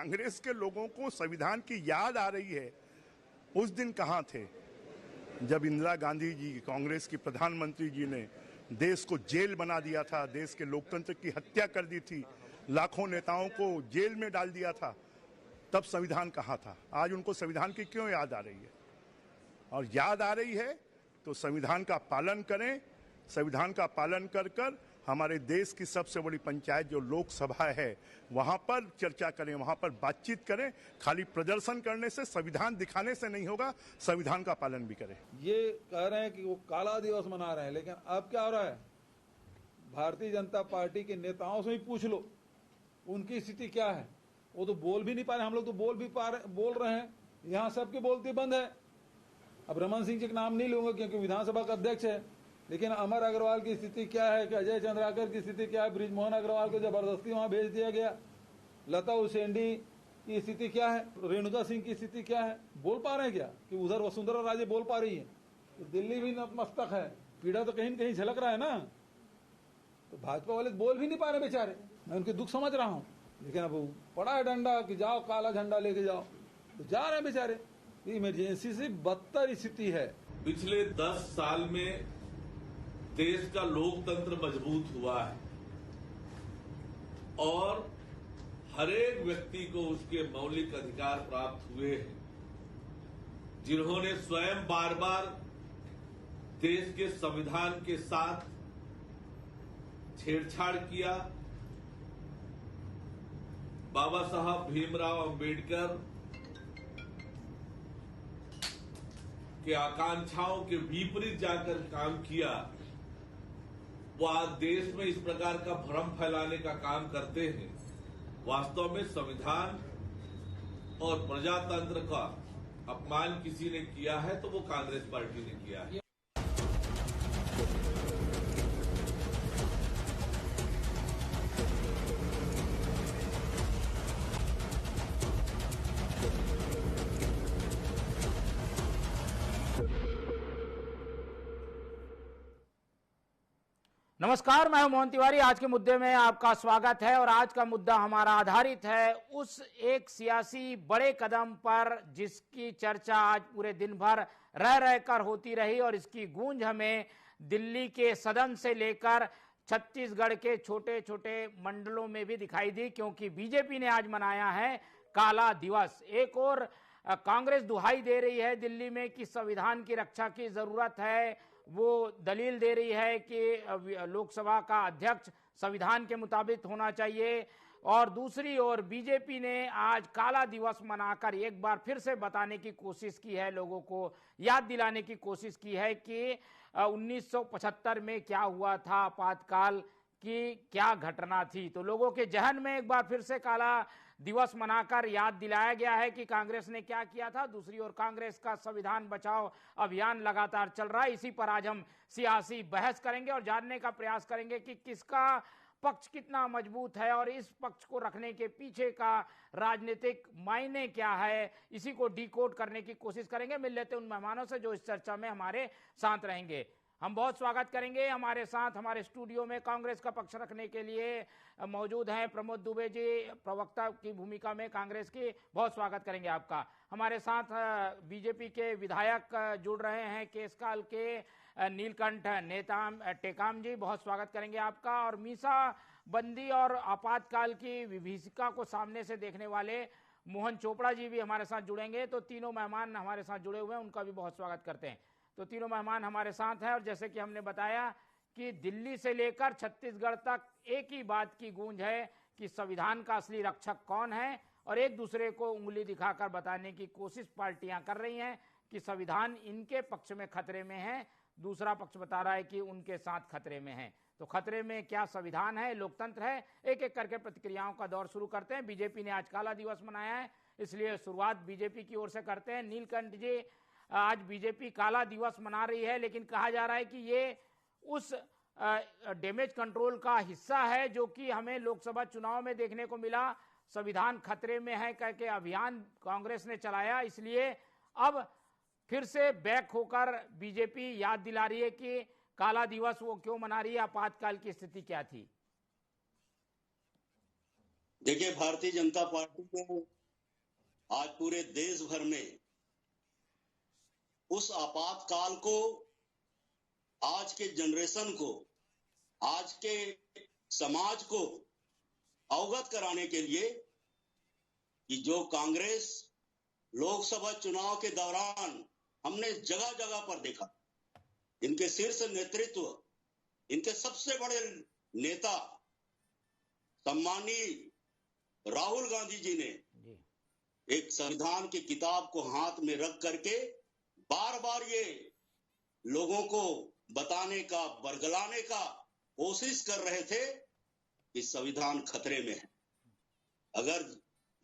कांग्रेस के लोगों को संविधान की याद आ रही है, उस दिन कहां थे जब इंदिरा गांधी जी, कांग्रेस की प्रधानमंत्री जी ने देश को जेल बना दिया था, देश के लोकतंत्र की हत्या कर दी थी, लाखों नेताओं को जेल में डाल दिया था। तब संविधान कहां था? आज उनको संविधान की क्यों याद आ रही है? और याद आ रही है तो संविधान का पालन करें। संविधान का पालन कर कर हमारे देश की सबसे बड़ी पंचायत जो लोकसभा है वहां पर चर्चा करें, वहां पर बातचीत करें। खाली प्रदर्शन करने से, संविधान दिखाने से नहीं होगा, संविधान का पालन भी करें। ये कह रहे हैं कि वो काला दिवस मना रहे हैं, लेकिन अब क्या हो रहा है? भारतीय जनता पार्टी के नेताओं से ही पूछ लो उनकी स्थिति क्या है। वो तो बोल भी नहीं पा रहे, हम लोग तो बोल रहे हैं। यहाँ सबकी बोलती बंद है। अब रमन सिंह जी का नाम नहीं लूंगा क्योंकि विधानसभा का अध्यक्ष है, लेकिन अमर अग्रवाल की स्थिति क्या है, कि अजय चंद्राकर की स्थिति क्या है, बृजमोहन अग्रवाल को जबरदस्ती वहां भेज दिया गया, लता उसेंडी की स्थिति क्या है, रेणुका सिंह की स्थिति क्या है? बोल पा रहे हैं क्या कि उधर वसुंधरा राजे बोल पा रही है? तो दिल्ली भी नतमस्तक है, पीड़ा तो कहीं न कहीं झलक रहा है ना। तो भाजपा वाले बोल भी नहीं पा रहे बेचारे। मैं उनके दुख समझ रहा हूँ, लेकिन अब पड़ा है डंडा कि जाओ काला झंडा लेके जाओ, तो जा रहे हैं बेचारे। इमरजेंसी से बदतर स्थिति है। पिछले 10 साल में देश का लोकतंत्र मजबूत हुआ है और हरेक व्यक्ति को उसके मौलिक अधिकार प्राप्त हुए हैं। जिन्होंने स्वयं बार बार देश के संविधान के साथ छेड़छाड़ किया, बाबा साहब भीमराव अंबेडकर के आकांक्षाओं के विपरीत जाकर काम किया, वो आज देश में इस प्रकार का भ्रम फैलाने का काम करते हैं। वास्तव में संविधान और प्रजातंत्र का अपमान किसी ने किया है तो वो कांग्रेस पार्टी ने किया है। नमस्कार, मैं हूं मोहन तिवारी। आज के मुद्दे में आपका स्वागत है और आज का मुद्दा हमारा आधारित है उस एक सियासी बड़े कदम पर जिसकी चर्चा आज पूरे दिन भर रह रहकर होती रही और इसकी गूंज हमें दिल्ली के सदन से लेकर छत्तीसगढ़ के छोटे छोटे मंडलों में भी दिखाई दी, क्योंकि बीजेपी ने आज मनाया है काला दिवस। एक और कांग्रेस दुहाई दे रही है दिल्ली में कि संविधान की रक्षा की जरूरत है, वो दलील दे रही है कि लोकसभा का अध्यक्ष संविधान के मुताबिक होना चाहिए। और दूसरी ओर बीजेपी ने आज काला दिवस मनाकर एक बार फिर से बताने की कोशिश की है, लोगों को याद दिलाने की कोशिश की है कि 1975 में क्या हुआ था, आपातकाल की क्या घटना थी। तो लोगों के जहन में एक बार फिर से काला दिवस मनाकर याद दिलाया गया है कि कांग्रेस ने क्या किया था। दूसरी ओर कांग्रेस का संविधान बचाओ अभियान लगातार चल रहा है। इसी पर आज हम सियासी बहस करेंगे और जानने का प्रयास करेंगे कि किसका पक्ष कितना मजबूत है और इस पक्ष को रखने के पीछे का राजनीतिक मायने क्या है, इसी को डिकोड करने की कोशिश करेंगे। मिल लेते उन मेहमानों से जो इस चर्चा में हमारे साथ रहेंगे। हम बहुत स्वागत करेंगे। हमारे साथ हमारे स्टूडियो में कांग्रेस का पक्ष रखने के लिए मौजूद हैं प्रमोद दुबे जी, प्रवक्ता की भूमिका में कांग्रेस की। बहुत स्वागत करेंगे आपका। हमारे साथ बीजेपी के विधायक जुड़ रहे हैं, केसकाल के नीलकंठ टेकाम जी, बहुत स्वागत करेंगे आपका। और मीसा बंदी और आपातकाल की विभीषिका को सामने से देखने वाले मोहन चोपड़ा जी भी हमारे साथ जुड़ेंगे। तो तीनों मेहमान हमारे साथ जुड़े हुए हैं, उनका भी बहुत स्वागत करते हैं। तो तीनों मेहमान हमारे साथ हैं और जैसे कि हमने बताया कि दिल्ली से लेकर छत्तीसगढ़ तक एक ही बात की गूंज है कि संविधान का असली रक्षक कौन है, और एक दूसरे को उंगली दिखाकर बताने की कोशिश पार्टियां कर रही हैं कि संविधान इनके पक्ष में खतरे में है, दूसरा पक्ष बता रहा है कि उनके साथ खतरे में है। तो खतरे में क्या संविधान है, लोकतंत्र है? एक एक करके प्रतिक्रियाओं का दौर शुरू करते हैं। बीजेपी ने आज काला दिवस मनाया है, इसलिए शुरुआत बीजेपी की ओर से करते हैं। नीलकंठ जी, आज बीजेपी काला दिवस मना रही है, लेकिन कहा जा रहा है कि ये उस डैमेज कंट्रोल का हिस्सा है जो कि हमें लोकसभा चुनाव में देखने को मिला। संविधान खतरे में है करके अभियान कांग्रेस ने चलाया, इसलिए अब फिर से बैक होकर बीजेपी याद दिला रही है कि काला दिवस वो क्यों मना रही है, आपातकाल की स्थिति क्या थी। देखिए, भारतीय जनता पार्टी के आज पूरे देश भर में उस आपातकाल को, आज के जनरेशन को, आज के समाज को अवगत कराने के लिए कि जो कांग्रेस लोकसभा चुनाव के दौरान हमने जगह जगह पर देखा, इनके शीर्ष नेतृत्व, इनके सबसे बड़े नेता सम्मानीय राहुल गांधी जी ने एक संविधान की किताब को हाथ में रख करके बार बार ये लोगों को बताने का, बरगलाने का कोशिश कर रहे थे कि संविधान खतरे में है। अगर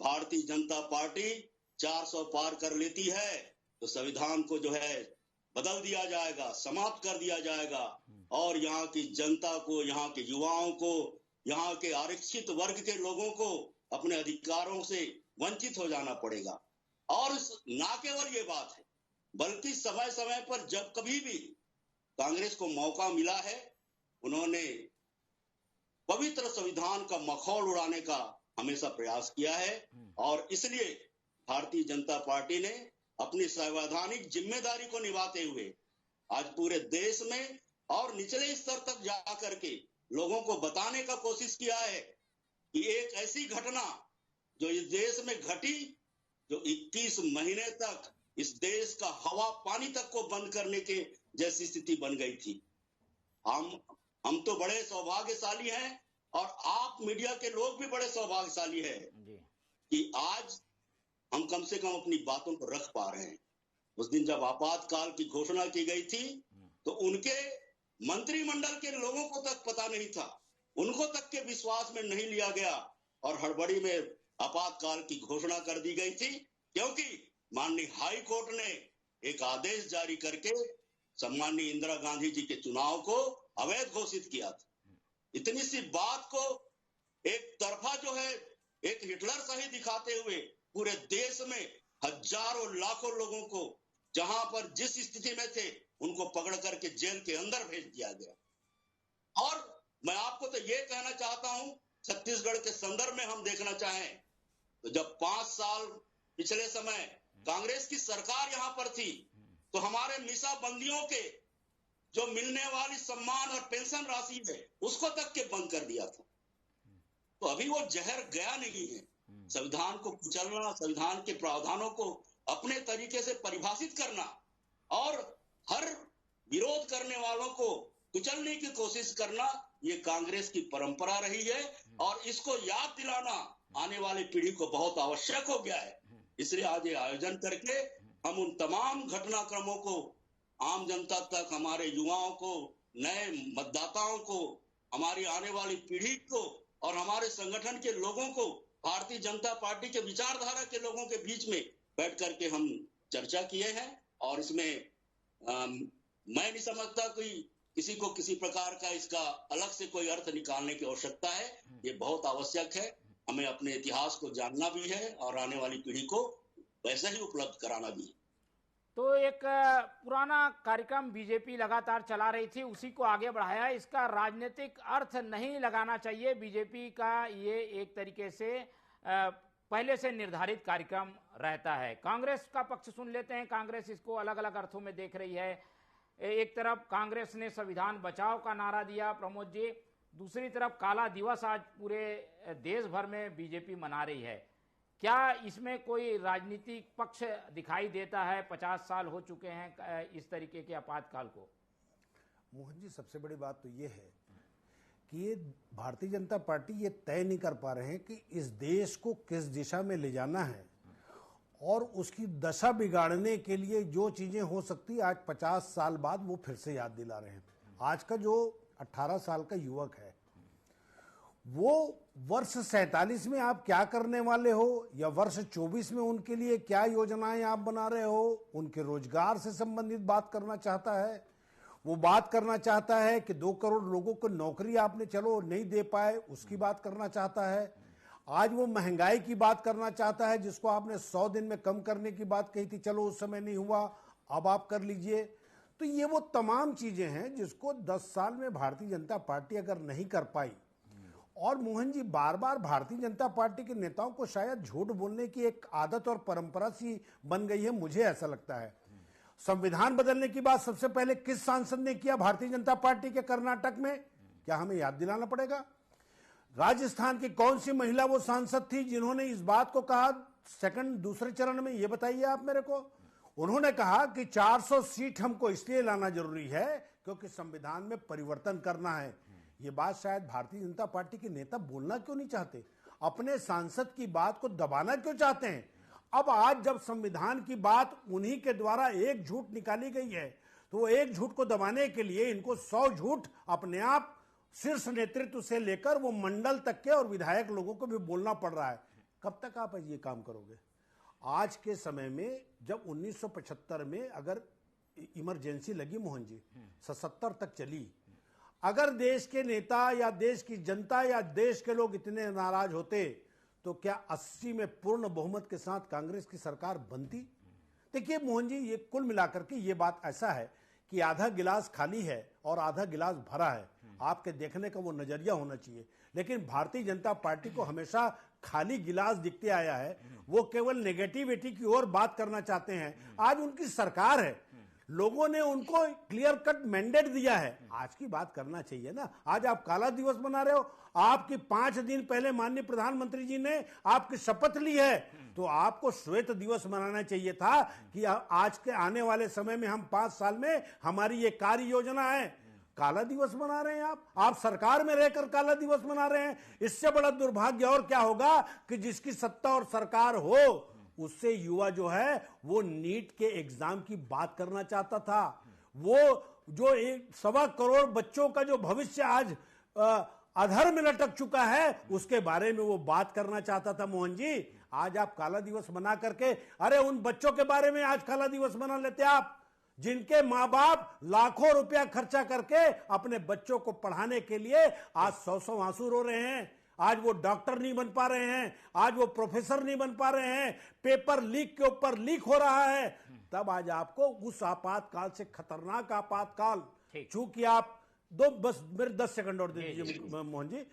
भारतीय जनता पार्टी 400 पार कर लेती है तो संविधान को जो है बदल दिया जाएगा, समाप्त कर दिया जाएगा और यहाँ की जनता को, यहाँ के युवाओं को, यहाँ के आरक्षित वर्ग के लोगों को अपने अधिकारों से वंचित हो जाना पड़ेगा। और ना केवल ये बात है, बल्कि समय समय पर जब कभी भी कांग्रेस को मौका मिला है, उन्होंने पवित्र संविधान का मखौल उड़ाने का हमेशा प्रयास किया है। और इसलिए भारतीय जनता पार्टी ने अपनी संवैधानिक जिम्मेदारी को निभाते हुए आज पूरे देश में और निचले स्तर तक जाकर के लोगों को बताने का कोशिश किया है कि एक ऐसी घटना जो इस देश में घटी, जो 21 महीने तक इस देश का हवा पानी तक को बंद करने के जैसी स्थिति बन गई थी। हम तो बड़े सौभाग्यशाली हैं और आप मीडिया के लोग भी बड़े सौभाग्यशाली हैं कि आज हम कम से कम अपनी बातों को रख पा रहे हैं। उस दिन जब आपातकाल की घोषणा की गई थी तो उनके मंत्रिमंडल के लोगों को तक पता नहीं था, उनको तक के विश्वास में नहीं लिया गया और हड़बड़ी में आपातकाल की घोषणा कर दी गई थी, क्योंकि माननीय हाई कोर्ट ने एक आदेश जारी करके सम्माननीय इंदिरा गांधी जी के चुनाव को अवैध घोषित किया था। इतनी सी बात को एक तरफा जो है एक हिटलर सही दिखाते हुए पूरे देश में हजारों लाखों लोगों को जहां पर जिस स्थिति में थे उनको पकड़ करके जेल के अंदर भेज दिया गया। और मैं आपको तो ये कहना चाहता हूं, छत्तीसगढ़ के संदर्भ में हम देखना चाहें तो जब 5 साल पिछले समय कांग्रेस की सरकार यहां पर थी तो हमारे मीसा बंदियों के जो मिलने वाली सम्मान और पेंशन राशि है उसको तक के बंद कर दिया था। तो अभी वो जहर गया नहीं है। संविधान को कुचलना, संविधान के प्रावधानों को अपने तरीके से परिभाषित करना और हर विरोध करने वालों को कुचलने की कोशिश करना, ये कांग्रेस की परंपरा रही है और इसको याद दिलाना आने वाली पीढ़ी को बहुत आवश्यक हो गया है। इसलिए आज ये आयोजन करके हम उन तमाम घटनाक्रमों को आम जनता तक, हमारे युवाओं को, नए मतदाताओं को, हमारी आने वाली पीढ़ी को और हमारे संगठन के लोगों को, भारतीय जनता पार्टी के विचारधारा के लोगों के बीच में बैठ करके हम चर्चा किए हैं। और इसमें मैं नहीं समझता कोई किसी को किसी प्रकार का इसका अलग से कोई अर्थ निकालने की आवश्यकता है। ये बहुत आवश्यक है, हमें अपने इतिहास को जानना भी है और आने वाली पीढ़ी को वैसा ही उपलब्ध कराना भी है। तो एक पुराना कार्यक्रम बीजेपी लगातार चला रही थी, उसी को आगे बढ़ाया। इसका राजनीतिक अर्थ नहीं लगाना चाहिए। बीजेपी का ये एक तरीके से पहले से निर्धारित कार्यक्रम रहता है। कांग्रेस का पक्ष सुन लेते हैं। कांग्रेस इसको अलग अलग अर्थों में देख रही है। एक तरफ कांग्रेस ने संविधान बचाओ का नारा दिया, प्रमोद जी, दूसरी तरफ काला दिवस आज पूरे देश भर में बीजेपी मना रही है। क्या इसमें कोई राजनीतिक पक्ष दिखाई देता है? 50 साल हो चुके हैं इस तरीके के आपातकाल को। मोहन जी, सबसे बड़ी बात तो ये है कि ये भारतीय जनता पार्टी ये तय नहीं कर पा रहे हैं कि इस देश को किस दिशा में ले जाना है और उसकी दशा बिगाड़ने के लिए जो चीजें हो सकती है आज 50 साल बाद वो फिर से याद दिला रहे हैं। आज का जो 18 साल का युवक है वो वर्ष 47 में आप क्या करने वाले हो या वर्ष 24 में उनके लिए क्या योजनाएं आप बना रहे हो, उनके रोजगार से संबंधित बात करना चाहता है। वो बात करना चाहता है कि 2 करोड़ लोगों को नौकरी आपने चलो नहीं दे पाए, उसकी बात करना चाहता है। आज वो महंगाई की बात करना चाहता है जिसको आपने 100 दिन में कम करने की बात कही थी, चलो उस समय नहीं हुआ, अब आप कर लीजिए। तो ये वो तमाम चीजें हैं जिसको 10 साल में भारतीय जनता पार्टी अगर नहीं कर पाई और मोहन जी, बार बार भारतीय जनता पार्टी के नेताओं को शायद झूठ बोलने की एक आदत और परंपरा सी बन गई है, मुझे ऐसा लगता है। संविधान बदलने की बात सबसे पहले किस सांसद ने किया भारतीय जनता पार्टी के कर्नाटक में? क्या हमें याद दिलाना पड़ेगा? राजस्थान की कौन सी महिला वो सांसद थी जिन्होंने इस बात को कहा दूसरे चरण में? ये बताइए आप मेरे को। उन्होंने कहा कि 400 सीट हमको इसलिए लाना जरूरी है क्योंकि संविधान में परिवर्तन करना है। ये बात शायद भारतीय जनता पार्टी के नेता बोलना क्यों नहीं चाहते? अपने सांसद की बात को दबाना क्यों चाहते हैं? अब आज जब संविधान की बात उन्हीं के द्वारा एक झूठ निकाली गई है, तो वो एक झूठ को दबाने के लिए इनको 100 झूठ अपने आप शीर्ष नेतृत्व से लेकर वो मंडल तक के और विधायक लोगों को भी बोलना पड़ रहा है। कब तक आप ये काम करोगे? आज के समय में जब 1975 में अगर इमरजेंसी लगी मोहन जी, 77 तक चली, अगर देश के नेता या देश की जनता या देश के लोग इतने नाराज होते तो क्या 80 में पूर्ण बहुमत के साथ कांग्रेस की सरकार बनती? देखिए मोहन जी, ये कुल मिलाकर के ये बात ऐसा है कि आधा गिलास खाली है और आधा गिलास भरा है। आपके देखने का वो नजरिया होना चाहिए। लेकिन भारतीय जनता पार्टी को हमेशा खाली गिलास दिखते आया है। वो केवल नेगेटिविटी की ओर बात करना चाहते हैं। आज उनकी सरकार है, लोगों ने उनको क्लियर कट मैंडेट दिया है, आज की बात करना चाहिए ना। आज आप काला दिवस मना रहे हो। आपकी 5 दिन पहले माननीय प्रधानमंत्री जी ने आपकी शपथ ली है, तो आपको श्वेत दिवस मनाना चाहिए था कि आज के आने वाले समय में हम 5 साल में हमारी ये कार्य योजना है। काला दिवस मना रहे हैं आप सरकार में रहकर काला दिवस मना रहे हैं। इससे बड़ा दुर्भाग्य और क्या होगा कि जिसकी सत्ता और सरकार हो, उससे युवा जो है वो नीट के एग्जाम की बात करना चाहता था। वो जो 1.25 करोड़ बच्चों का जो भविष्य आज अधर में लटक चुका है, उसके बारे में वो बात करना चाहता था। मोहन जी, आज आप काला दिवस मना करके, अरे उन बच्चों के बारे में आज काला दिवस मना लेते आप जिनके माँ बाप लाखों रुपया खर्चा करके अपने बच्चों को पढ़ाने के लिए आज 100 आंसू रो रहे हैं। आज वो डॉक्टर नहीं बन पा रहे हैं, आज वो प्रोफेसर नहीं बन पा रहे हैं, पेपर लीक के ऊपर लीक हो रहा है। तब आज आपको उस आपातकाल से खतरनाक आपातकाल, चूंकि आप बस मेरे 10 सेकंड और दे दीजिए मोहन जी।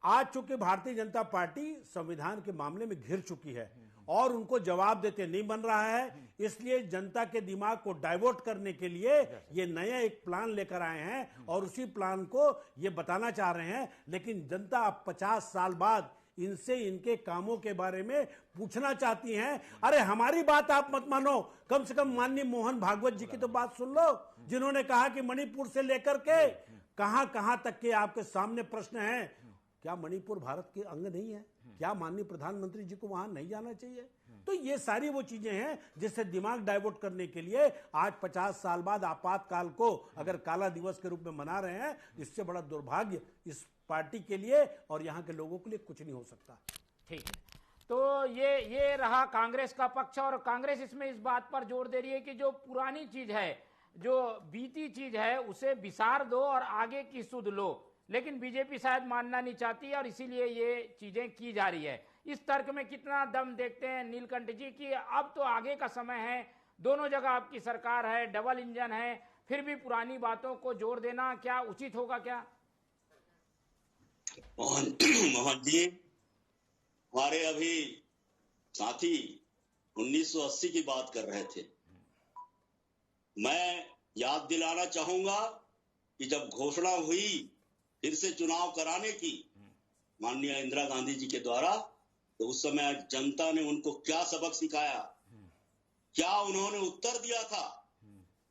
आज चूंकि भारतीय जनता पार्टी संविधान के मामले में घिर चुकी है और उनको जवाब देते नहीं बन रहा है, इसलिए जनता के दिमाग को डाइवर्ट करने के लिए ये नया एक प्लान लेकर आए हैं और उसी प्लान को ये बताना चाह रहे हैं। लेकिन जनता अब 50 साल बाद इनसे इनके कामों के बारे में पूछना चाहती हैं। अरे हमारी बात आप मत मानो, कम से कम माननीय मोहन भागवत जी की तो बात सुन लो, जिन्होंने कहा कि मणिपुर से लेकर के कहां कहां तक के आपके सामने प्रश्न हैं। क्या मणिपुर भारत के अंग नहीं है? क्या माननीय प्रधानमंत्री जी को वहां नहीं जाना चाहिए? तो ये सारी वो चीजें हैं जिससे दिमाग डाइवर्ट करने के लिए आज 50 साल बाद आपातकाल को अगर काला दिवस के रूप में मना रहे हैं, इससे बड़ा दुर्भाग्य इस पार्टी के लिए और यहाँ के लोगों के लिए कुछ नहीं हो सकता। ठीक है, तो ये रहा कांग्रेस का पक्ष। और कांग्रेस इसमें इस बात पर जोर दे रही है कि जो पुरानी चीज है, जो बीती चीज है, उसे विसार दो और आगे की सुध लो। लेकिन बीजेपी शायद मानना नहीं चाहती है और इसीलिए ये चीजें की जा रही है। इस तर्क में कितना दम देखते हैं नीलकंठ जी की अब तो आगे का समय है, दोनों जगह आपकी सरकार है, डबल इंजन है, फिर भी पुरानी बातों को जोर देना क्या उचित होगा? क्या मोहन जी, हमारे अभी साथी 1980 की बात कर रहे थे। मैं याद दिलाना चाहूंगा कि जब घोषणा हुई फिर से चुनाव कराने की माननीय इंदिरा गांधी जी के द्वारा, तो उस समय जनता ने उनको क्या सबक सिखाया, क्या उन्होंने उत्तर दिया था,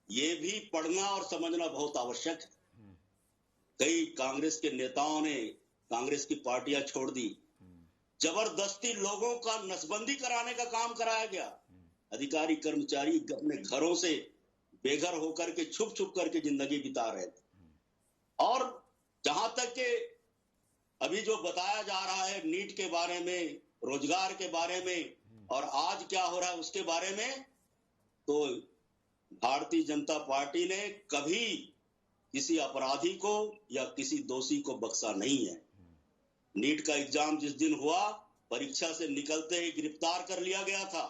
ये भी पढ़ना और समझना बहुत आवश्यक है। कई कांग्रेस के नेताओं ने कांग्रेस की पार्टियां छोड़ दी, जबरदस्ती लोगों का नसबंदी कराने का काम कराया गया। अधिकारी कर्मचारी अपने घरों से बेघर होकर के छुप छुप करके जिंदगी बिता रहे थे। और जहां तक के अभी जो बताया जा रहा है नीट के बारे में, रोजगार के बारे में और आज क्या हो रहा है उसके बारे में, तो भारतीय जनता पार्टी ने कभी किसी अपराधी को या किसी दोषी को बख्शा नहीं है। नीट का एग्जाम जिस दिन हुआ, परीक्षा से निकलते ही गिरफ्तार कर लिया गया था।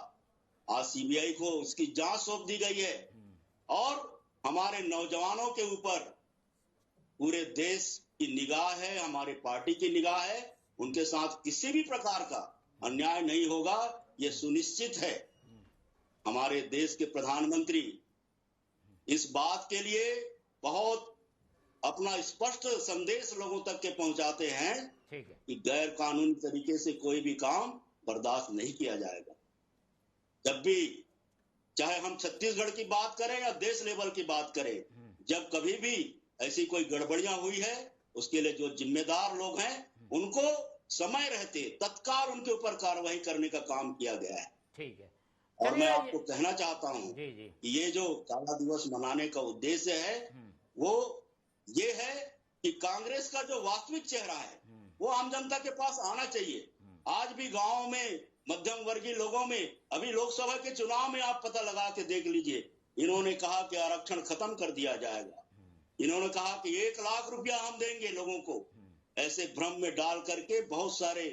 आज सीबीआई को उसकी जांच सौंप दी गई है और हमारे नौजवानों के ऊपर पूरे देश की निगाह है, हमारे पार्टी की निगाह है, उनके साथ किसी भी प्रकार का अन्याय नहीं होगा, ये सुनिश्चित है। हमारे देश के प्रधानमंत्री इस बात के लिए बहुत अपना स्पष्ट संदेश लोगों तक के पहुंचाते हैं कि गैर कानूनी तरीके से कोई भी काम बर्दाश्त नहीं किया जाएगा। जब भी, चाहे हम छत्तीसगढ़ की बात करें या देश लेवल की बात करें, जब कभी भी ऐसी कोई गड़बड़ियां हुई है, उसके लिए जो जिम्मेदार लोग हैं उनको समय रहते तत्काल उनके ऊपर कार्रवाई करने का काम किया गया है। ठीक है। और मैं आपको कहना चाहता हूं कि ये जो काला दिवस मनाने का उद्देश्य है वो ये है कि कांग्रेस का जो वास्तविक चेहरा है वो आम जनता के पास आना चाहिए। आज भी गांव में, मध्यम वर्गीय लोगों में, अभी लोकसभा के चुनाव में आप पता लगा के देख लीजिए, इन्होंने कहा कि आरक्षण खत्म कर दिया जाएगा, इन्होंने कहा कि 1 लाख रुपया हम देंगे लोगों को। ऐसे भ्रम में डाल करके बहुत सारे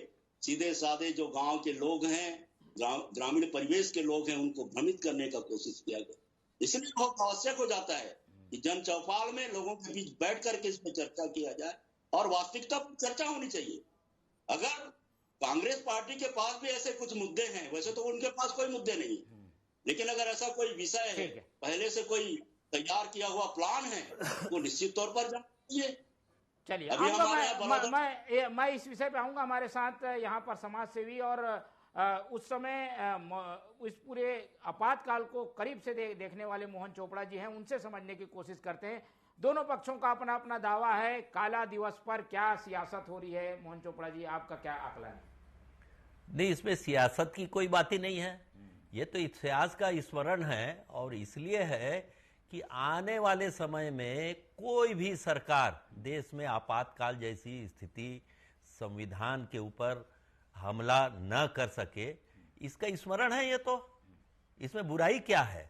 सीधे साधे जो गांव के लोग हैं, ग्रामीण परिवेश के लोग हैं, उनको भ्रमित करने का कोशिश किया गया। इसलिए बहुत आवश्यक हो जाता है कि जन चौपाल में लोगों के बीच बैठ करके इस पर चर्चा किया जाए और वास्तविकता पर चर्चा होनी चाहिए। अगर कांग्रेस पार्टी के पास भी ऐसे कुछ मुद्दे हैं, वैसे तो उनके पास कोई मुद्दे नहीं, लेकिन अगर ऐसा कोई विषय है, पहले से कोई तैयार किया हुआ प्लान है, वो निश्चित तौर पर जाना चाहिए। चलिए, मैं इस विषय पे आऊंगा। हमारे साथ यहाँ पर समाज सेवी और उस समय इस पूरे आपातकाल को करीब से देखने वाले मोहन चोपड़ा जी हैं, उनसे समझने की कोशिश करते हैं। दोनों पक्षों का अपना अपना दावा है। काला दिवस पर क्या सियासत हो रही है? मोहन चोपड़ा जी, आपका क्या आकलन है? नहीं, इसमें सियासत की कोई बात ही नहीं है। ये तो इतिहास का स्मरण है और इसलिए है कि आने वाले समय में कोई भी सरकार देश में आपातकाल जैसी स्थिति, संविधान के ऊपर हमला न कर सके, इसका स्मरण है। ये तो इसमें बुराई क्या है?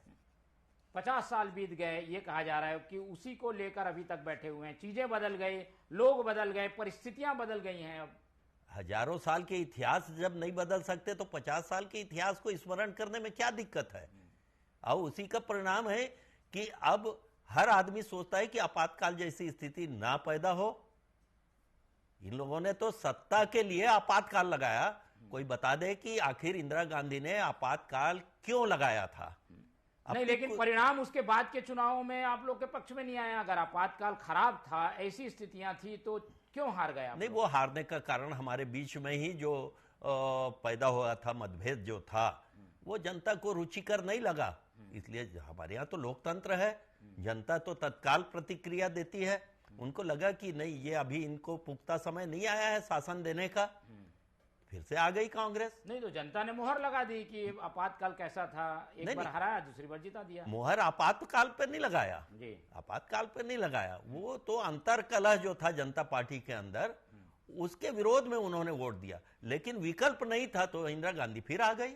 50 साल बीत गए, ये कहा जा रहा है कि उसी को लेकर अभी तक बैठे हुए हैं। चीजें बदल गई, लोग बदल गए, परिस्थितियां बदल गई हैं। अब हजारों साल के इतिहास जब नहीं बदल सकते तो 50 साल के इतिहास को स्मरण करने में क्या दिक्कत है? और उसी का परिणाम है कि अब हर आदमी सोचता है कि आपातकाल जैसी स्थिति ना पैदा हो। इन लोगों ने तो सत्ता के लिए आपातकाल लगाया। कोई बता दे कि आखिर इंदिरा गांधी ने आपातकाल क्यों लगाया था? नहीं, लेकिन परिणाम उसके बाद के चुनावों में आप लोग के पक्ष में नहीं आया। अगर आपातकाल खराब था, ऐसी स्थितियां थी, तो क्यों हार गया? नहीं, वो हारने का कारण हमारे बीच में ही जो पैदा हुआ था मतभेद जो था, वो जनता को रुचिकर नहीं लगा। इसलिए हमारे यहाँ तो लोकतंत्र है, जनता तो तत्काल प्रतिक्रिया देती है। उनको लगा कि नहीं, ये अभी इनको पुख्ता समय नहीं आया है शासन देने का, फिर से आ गई कांग्रेस। नहीं तो जनता ने मुहर लगा दी कि आपातकाल कैसा था, एक बार हराया, दूसरी बार जिता दिया। मुहर आपातकाल पे नहीं लगाया जी, आपातकाल पे नहीं लगाया। वो तो अंतर कलह जो था जनता पार्टी के अंदर, उसके विरोध में उन्होंने वोट दिया। लेकिन विकल्प नहीं था तो इंदिरा गांधी फिर आ गई।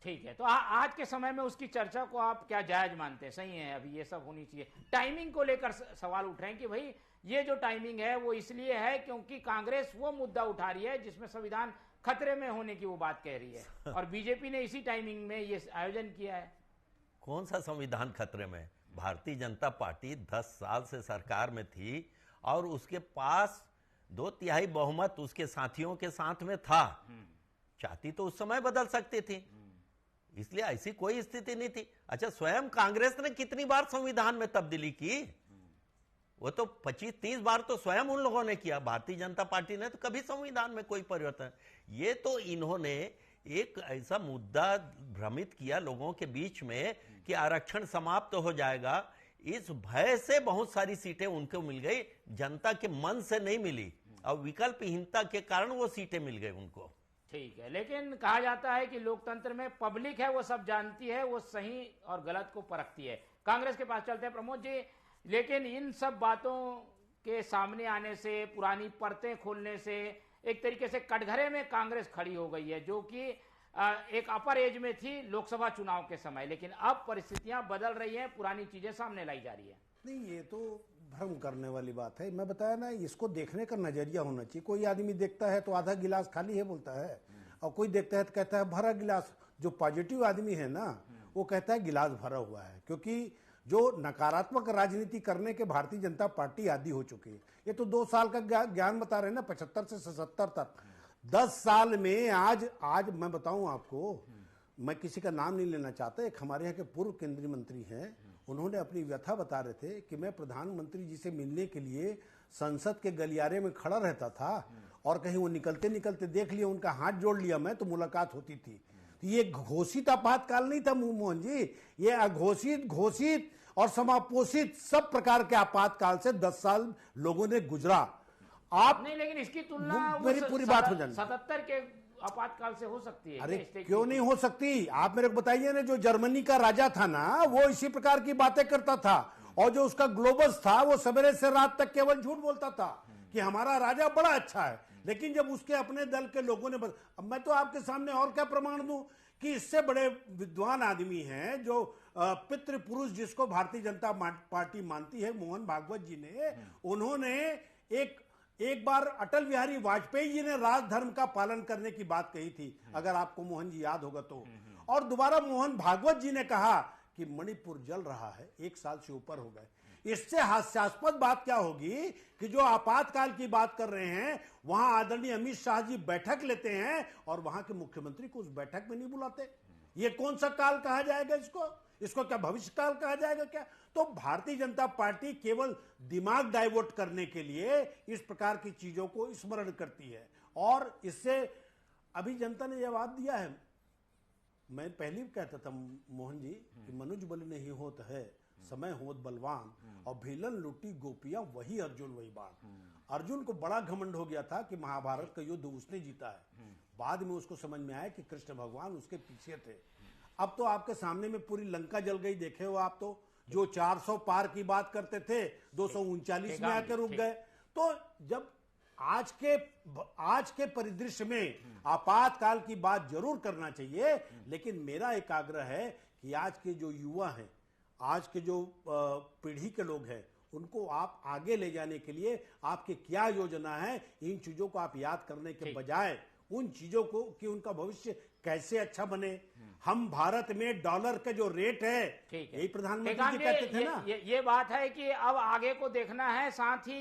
ठीक है, तो आज के समय में उसकी चर्चा को आप क्या जायज मानते हैं? सही है, अभी ये सब होनी चाहिए। टाइमिंग को लेकर सवाल उठ रहे हैं कि भाई ये जो टाइमिंग है वो इसलिए है क्योंकि कांग्रेस वो मुद्दा उठा रही है जिसमें संविधान खतरे में होने की वो बात कह रही है, और बीजेपी ने इसी टाइमिंग में ये आयोजन किया है। कौन सा संविधान खतरे में? भारतीय जनता पार्टी 10 साल से सरकार में थी और उसके पास 2/3 बहुमत उसके साथियों के साथ में था। चाहती तो उस समय बदल सकती थी, इसलिए ऐसी कोई स्थिति नहीं थी। अच्छा, स्वयं कांग्रेस ने कितनी बार संविधान में तब्दीली की? वो तो 25-30 बार तो स्वयं उन लोगों ने किया। भारतीय जनता पार्टी ने तो कभी संविधान में कोई परिवर्तन। ये तो इन्होंने एक ऐसा मुद्दा भ्रमित किया लोगों के बीच में कि आरक्षण समाप्त हो जाएगा। इस भय से बहुत सारी सीटें उनको मिल गई, जनता के मन से नहीं मिली, और विकल्पहीनता के कारण वो सीटें मिल गई उनको। ठीक है, लेकिन कहा जाता है कि लोकतंत्र में पब्लिक है वो सब जानती है, वो सही और गलत को परखती है। कांग्रेस के पास चलते हैं प्रमोद जी। लेकिन इन सब बातों के सामने आने से, पुरानी परतें खोलने से एक तरीके से कटघरे में कांग्रेस खड़ी हो गई है, जो कि एक अपर एज में थी लोकसभा चुनाव के समय, लेकिन अब परिस्थितियां बदल रही हैं, पुरानी चीजें सामने लाई जा रही है। नहीं, ये तो भ्रम करने वाली बात है। मैं बताया ना, इसको देखने का नजरिया होना चाहिए। कोई आदमी देखता है तो आधा गिलास खाली है बोलता है, और कोई देखता है तो कहता है भरा गिलास। जो पॉजिटिव आदमी है ना, वो कहता है गिलास भरा हुआ है, क्योंकि जो नकारात्मक राजनीति करने के भारतीय जनता पार्टी आदी हो चुकी है। ये तो 2 साल का ज्ञान बता रहे हैं ना, 75 से 77 तक 10 साल में आज मैं बताऊं आपको, मैं किसी का नाम नहीं लेना चाहता, एक हमारे यहाँ के पूर्व केंद्रीय मंत्री हैं, उन्होंने अपनी व्यथा बता रहे थे कि मैं प्रधानमंत्री जी से मिलने के लिए संसद के गलियारे में खड़ा रहता था और कहीं वो निकलते निकलते देख लिया, उनका हाथ जोड़ लिया मैं, तो मुलाकात होती थी। तो ये घोषित आपातकाल नहीं था मोहन जी, ये अघोषित, घोषित और समापोषित सब प्रकार के आपातकाल से 10 साल लोगों ने गुजरा। आप नहीं, लेकिन इसकी तुलना मेरी पूरी बात हो जाए, 77 के आपातकाल से हो सकती है। अरे क्यों नहीं हो सकती? आप मेरे को बताइए ना, जो जर्मनी का राजा था ना, वो इसी प्रकार की बातें करता था, और जो उसका ग्लोबस था वो सवेरे से रात तक केवल झूठ बोलता था कि हमारा राजा बड़ा अच्छा है। लेकिन जब उसके अपने दल के लोगों ने अब मैं तो आपके सामने और क्या प्रमाण दूं कि इससे बड़े विद्वान आदमी हैं, जो पितृ पुरुष जिसको भारतीय जनता पार्टी मानती है, मोहन भागवत जी ने, उन्होंने एक बार अटल बिहारी वाजपेयी जी ने राजधर्म का पालन करने की बात कही थी, अगर आपको मोहन जी याद होगा तो, और दोबारा मोहन भागवत जी ने कहा कि मणिपुर जल रहा है, 1 साल से ऊपर हो गए। इससे हास्यास्पद बात क्या होगी कि जो आपातकाल की बात कर रहे हैं, वहां आदरणीय अमित शाह जी बैठक लेते हैं और वहां के मुख्यमंत्री को उस बैठक में नहीं बुलाते। ये कौन सा काल कहा जाएगा इसको क्या भविष्य काल कहा जाएगा क्या? तो भारतीय जनता पार्टी केवल दिमाग डाइवर्ट करने के लिए इस प्रकार की चीजों को स्मरण करती है, और इससे अभी जनता ने जवाब दिया है। मैं पहले भी कहता था मोहन जी कि मनुज बल नहीं होत है, समय होत बलवान, और भीलन लुटी गोपियां वही अर्जुन वही बाण। अर्जुन को बड़ा घमंड हो गया था कि महाभारत का युद्ध उसने जीता है। बाद में उसको समझ में आया कि कृष्ण भगवान उसके पीछे थे। अब तो आपके सामने में पूरी लंका जल गई, देखे हो आप तो, जो 400 पार की बात करते थे 239 में आकर रुक गए। तो जब आज के परिदृश्य में आपातकाल की बात जरूर करना चाहिए, लेकिन मेरा एक आग्रह है कि आज के जो युवा हैं, आज के जो पीढ़ी के लोग हैं, उनको आप आगे ले जाने के लिए आपकी क्या योजना है, इन चीजों को आप याद करने के बजाय उन चीजों को कि उनका भविष्य कैसे अच्छा बने। हम भारत में डॉलर का जो रेट है, यही प्रधानमंत्री जी कहते थे ना, ये बात है कि अब आगे को देखना है। साथ ही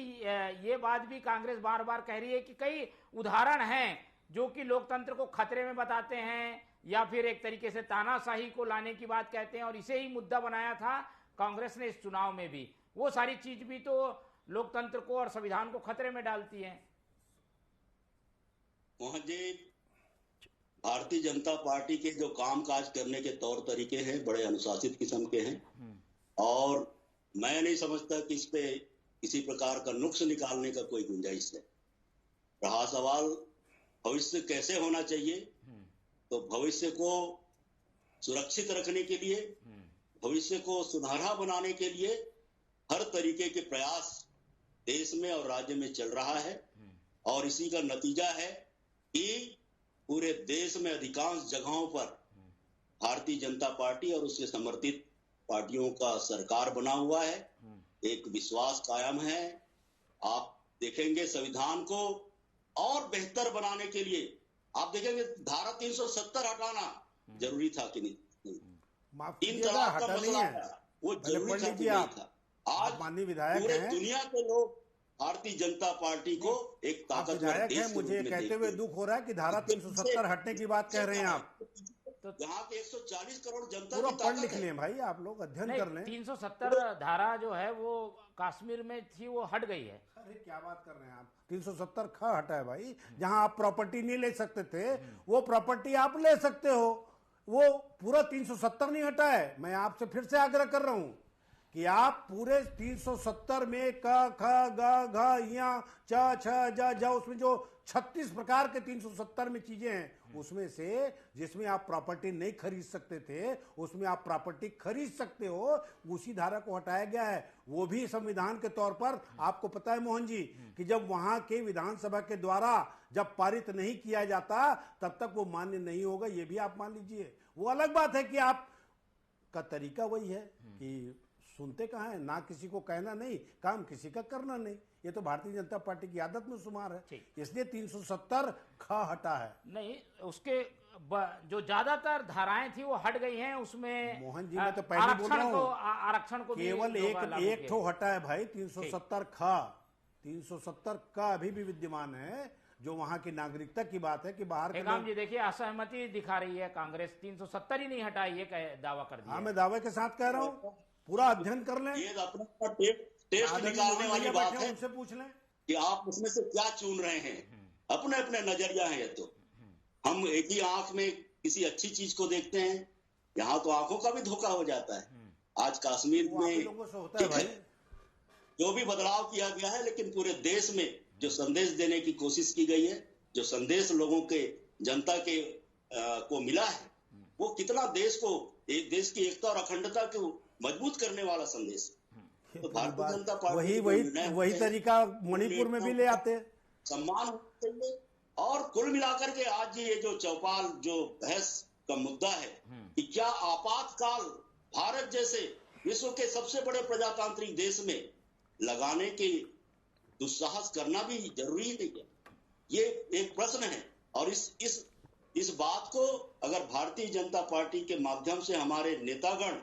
ये बात भी कांग्रेस बार बार कह रही है कि कई उदाहरण हैं जो कि लोकतंत्र को खतरे में बताते हैं, या फिर एक तरीके से तानाशाही को लाने की बात कहते हैं, और इसे ही मुद्दा बनाया था कांग्रेस ने इस चुनाव में भी। वो सारी चीज भी तो लोकतंत्र को और संविधान को खतरे में डालती है। मोहन जी, भारतीय जनता पार्टी के जो कामकाज करने के तौर तरीके हैं बड़े अनुशासित किस्म के हैं, और मैं नहीं समझता कि इस पे किसी प्रकार का नुक्स निकालने का कोई गुंजाइश है। रहा सवाल भविष्य कैसे होना चाहिए, तो भविष्य को सुरक्षित रखने के लिए, भविष्य को सुनहरा बनाने के लिए हर तरीके के प्रयास देश में और राज्य में चल रहा है, और इसी का नतीजा है कि पूरे देश में अधिकांश जगहों पर भारतीय जनता पार्टी और उससे समर्थित पार्टियों का सरकार बना हुआ है। एक विश्वास कायम है। आप देखेंगे संविधान को और बेहतर बनाने के लिए आप देखेंगे धारा 370 हटाना जरूरी था कि नहीं? तीन तलाक का मसला वो जरूरी था कि नहीं था? आज पूरे दुनिया के लोग भारतीय जनता पार्टी को एक ताकतवर देश है। मुझे कहते हुए दुख हो रहा है कि धारा 370 हटने की बात कह रहे हैं आप। तो यहाँ के 140 करोड़ जनता पूरा पढ़ लिख लें भाई, आप लोग अध्ययन कर लें। 370 धारा जो है वो कश्मीर में थी, वो हट गई है। अरे क्या बात कर रहे हैं आप? 370 ख हटा है भाई। जहां आप प्रॉपर्टी नहीं ले सकते थे, वो प्रॉपर्टी आप ले सकते हो। वो पूरा 370 नहीं हटा है। मैं आपसे फिर से आग्रह कर रहा हूं कि आप पूरे 370 में क ख ग घ या च छ ज उसमें जो 36 प्रकार के 370 में चीजें हैं, उसमें से जिसमें आप प्रॉपर्टी नहीं खरीद सकते थे, उसमें आप प्रॉपर्टी खरीद सकते हो, उसी धारा को हटाया गया है। वो भी संविधान के तौर पर आपको पता है मोहन जी कि जब वहां के विधानसभा के द्वारा जब पारित नहीं किया जाता, तब तक वो मान्य नहीं होगा। ये भी आप मान लीजिए। वो अलग बात है कि आप का तरीका वही है कि सुनते कहाँ है, ना किसी को कहना नहीं, काम किसी का करना नहीं। ये तो भारतीय जनता पार्टी की आदत में शुमार है, इसलिए 370 ख हटा है। नहीं, उसके जो ज्यादातर धाराएं थी वो हट गई हैं, उसमें मोहन जी मैं तो पहले बोल रहा हूँ आरक्षण को केवल एक ठो हटा है भाई, 370 का अभी भी विद्यमान है, जो वहां की नागरिकता की बात है कि बाहर के लोग जी देखिए असहमति दिखा रही है कांग्रेस, 370 ही नहीं हटाई, ये दावा कर दिया। हाँ मैं दावे के साथ कह रहा हूँ, पूरा अध्ययन कर लें, ये अपना टेस्ट निकालने वाली बात है, उनसे पूछ लें कि आप उसमें से क्या चुन रहे हैं। अपने अपने नजरिया है ये तो, हम एक ही आंख में किसी अच्छी चीज को देखते हैं, यहाँ तो आंखों का भी धोखा हो जाता है। आज कश्मीर में जो भी बदलाव किया गया है, लेकिन पूरे देश में जो संदेश देने की कोशिश की गई है, जो संदेश लोगों के जनता के को मिला है, वो कितना देश की एकता और अखंडता को मजबूत करने वाला संदेश। तो भारतीय जनता पार्टी वही तरीका मणिपुर में भी ले आते हैं, सम्मान होना चाहिए। और कुल मिलाकर के आज ये जो चौपाल जो बहस का मुद्दा है कि क्या आपातकाल भारत जैसे विश्व के सबसे बड़े प्रजातांत्रिक देश में लगाने के दुस्साहस करना भी जरूरी नहीं है, ये एक प्रश्न है। और इस बात को अगर भारतीय जनता पार्टी के माध्यम से हमारे नेतागण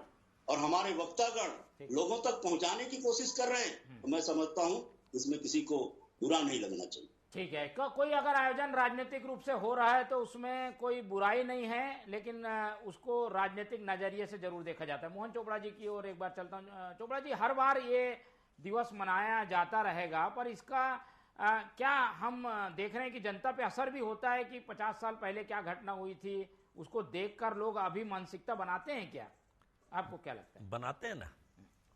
और हमारे वक्तागण लोगों तक पहुंचाने की कोशिश कर रहे हैं, तो मैं समझता हूं इसमें किसी को बुरा नहीं लगना चाहिए। ठीक है, कोई अगर आयोजन राजनीतिक रूप से हो रहा है तो उसमें कोई बुराई नहीं है, लेकिन उसको राजनीतिक नजरिए से जरूर देखा जाता है। मोहन चोपड़ा जी की ओर एक बार चलता हूं। चोपड़ा जी, हर बार ये दिवस मनाया जाता रहेगा, पर इसका क्या हम देख रहे हैं कि जनता पे असर भी होता है कि 50 साल पहले क्या घटना हुई थी, उसको देखकर लोग अभी मानसिकता बनाते हैं क्या? आपको क्या लगता है? बनाते हैं ना,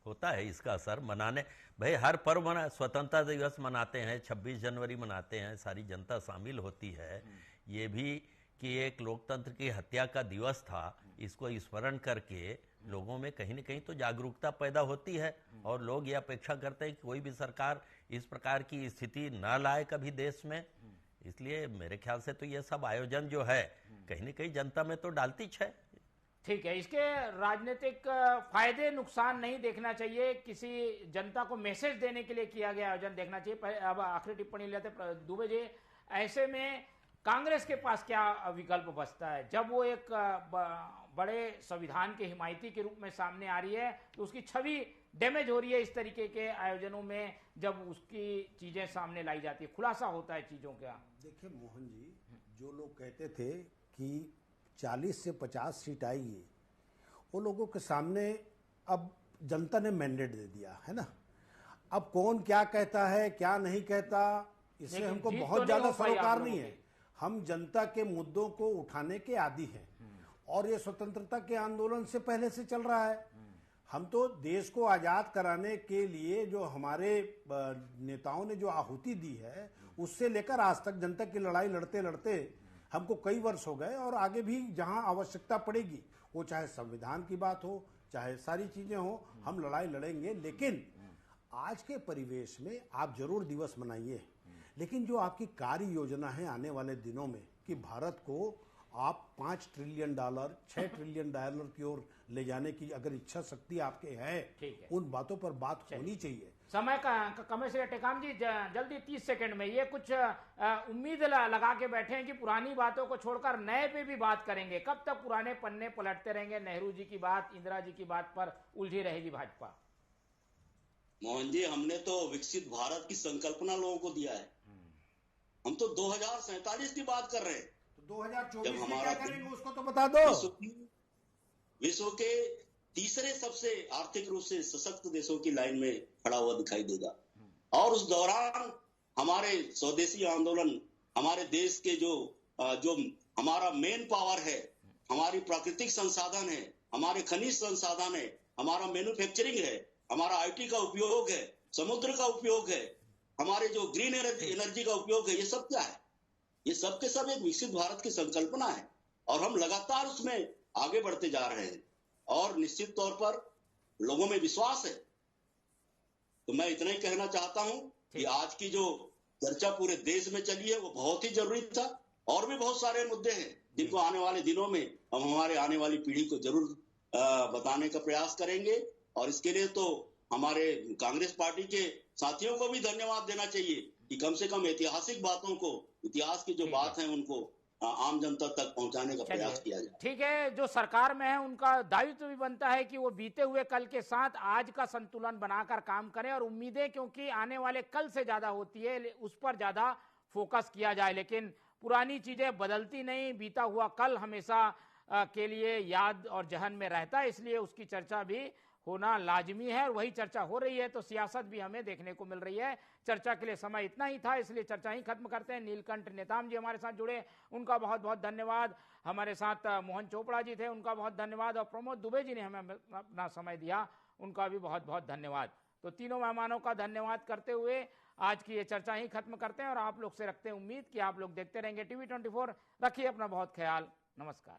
होता है इसका असर। मनाने भाई हर पर्व स्वतंत्रता दिवस मनाते हैं, 26 जनवरी मनाते हैं, सारी जनता शामिल होती है। ये भी कि एक लोकतंत्र की हत्या का दिवस था, इसको स्मरण करके लोगों में कहीं न कहीं तो जागरूकता पैदा होती है, और लोग ये अपेक्षा करते हैं कि कोई भी सरकार इस प्रकार की स्थिति न लाए कभी देश में। इसलिए मेरे ख्याल से तो ये सब आयोजन जो है कहीं न कहीं जनता में तो डालती है। ठीक है, इसके राजनीतिक फायदे नुकसान नहीं देखना चाहिए, किसी जनता को मैसेज देने के लिए किया गया आयोजन देखना चाहिए। अब आखिरी टिप्पणी लेते दुबे जी, ऐसे में कांग्रेस के पास क्या विकल्प बचता है जब वो एक बड़े संविधान के हिमायती के रूप में सामने आ रही है, तो उसकी छवि डैमेज हो रही है इस तरीके के आयोजनों में, जब उसकी चीजें सामने लाई जाती है, खुलासा होता है चीजों का। देखिए मोहन जी, जो लोग कहते थे कि 40 से 50 सीट आएगी, वो लोगों के सामने अब जनता ने मैंडेट दे दिया है ना। अब कौन क्या कहता है क्या नहीं कहता, इससे हमको बहुत ज्यादा सरोकार नहीं है। हम जनता के मुद्दों को उठाने के आदी हैं, और ये स्वतंत्रता के आंदोलन से पहले से चल रहा है। हम तो देश को आजाद कराने के लिए जो हमारे नेताओं ने जो आहुति दी है, उससे लेकर आज तक जनता की लड़ाई लड़ते लड़ते हमको कई वर्ष हो गए, और आगे भी जहां आवश्यकता पड़ेगी, वो चाहे संविधान की बात हो, चाहे सारी चीजें हो, हम लड़ाई लड़ेंगे। लेकिन आज के परिवेश में आप जरूर दिवस मनाइए, लेकिन जो आपकी कार्य योजना है आने वाले दिनों में कि भारत को आप $5 ट्रिलियन, $6 ट्रिलियन की ओर ले जाने की अगर इच्छा शक्ति आपके है, उन बातों पर बात होनी चाहिए। समय का कमे से टेकाम जी, जल्दी 30 सेकंड में ये कुछ उम्मीद लगा के बैठे हैं कि पुरानी बातों को छोड़कर नए पे भी बात करेंगे। कब तक पुराने पन्ने पलटते रहेंगे? नेहरू जी की बात, इंदिरा जी की बात पर उलझी रहेगी भाजपा। मोहन जी, हमने तो विकसित भारत की संकल्पना लोगों को दिया है। हम तो 2047 की बात कर रहे हैं। तो 2024 में क्या करेंगे उसको तो बता दो। विश्व के तीसरे सबसे आर्थिक रूप से सशक्त देशों की लाइन में खड़ा हुआ दिखाई देगा, और उस दौरान हमारे स्वदेशी आंदोलन, हमारे देश के जो हमारा मेन पावर है, हमारी प्राकृतिक संसाधन है, हमारे खनिज संसाधन है, हमारा मैन्युफैक्चरिंग है, हमारा आईटी का उपयोग है, समुद्र का उपयोग है, हमारे जो ग्रीन एनर्जी का उपयोग है, ये सब क्या है? ये सब के सब एक विकसित भारत की संकल्पना है, और हम लगातार उसमें आगे बढ़ते जा रहे हैं, और निश्चित तौर पर लोगों में विश्वास है। तो मैं इतना ही कहना चाहता हूं कि आज की जो चर्चा पूरे देश में चली है वो बहुत ही जरूरी था, और भी बहुत सारे मुद्दे हैं जिनको आने वाले दिनों में हम हमारे आने वाली पीढ़ी को जरूर बताने का प्रयास करेंगे। और इसके लिए तो हमारे कांग्रेस पार्टी के साथियों को भी धन्यवाद देना चाहिए कि कम से कम ऐतिहासिक बातों को, इतिहास की जो बात है उनको आम जनता तक पहुंचाने का प्रयास किया जाए। ठीक है, जो सरकार में है उनका दायित्व भी बनता है कि वो बीते हुए कल के साथ आज का संतुलन बनाकर काम करें और उम्मीदें क्योंकि आने वाले कल से ज्यादा होती है उस पर ज्यादा फोकस किया जाए। लेकिन पुरानी चीजें बदलती नहीं, बीता हुआ कल हमेशा के लिए याद और जहन में रहता है, इसलिए उसकी चर्चा भी होना लाजमी है और वही चर्चा हो रही है। तो सियासत भी हमें देखने को मिल रही है। चर्चा के लिए समय इतना ही था, इसलिए चर्चा ही खत्म करते हैं। नीलकंठ नेताम जी हमारे साथ जुड़े, उनका बहुत बहुत धन्यवाद। हमारे साथ मोहन चोपड़ा जी थे, उनका बहुत धन्यवाद। और प्रमोद दुबे जी ने हमें अपना समय दिया, उनका भी बहुत बहुत धन्यवाद। तो तीनों मेहमानों का धन्यवाद करते हुए आज की ये चर्चा ही खत्म करते हैं और आप लोग से रखते हैं उम्मीद कि आप लोग देखते रहेंगे TV24। रखिए अपना बहुत ख्याल। नमस्कार।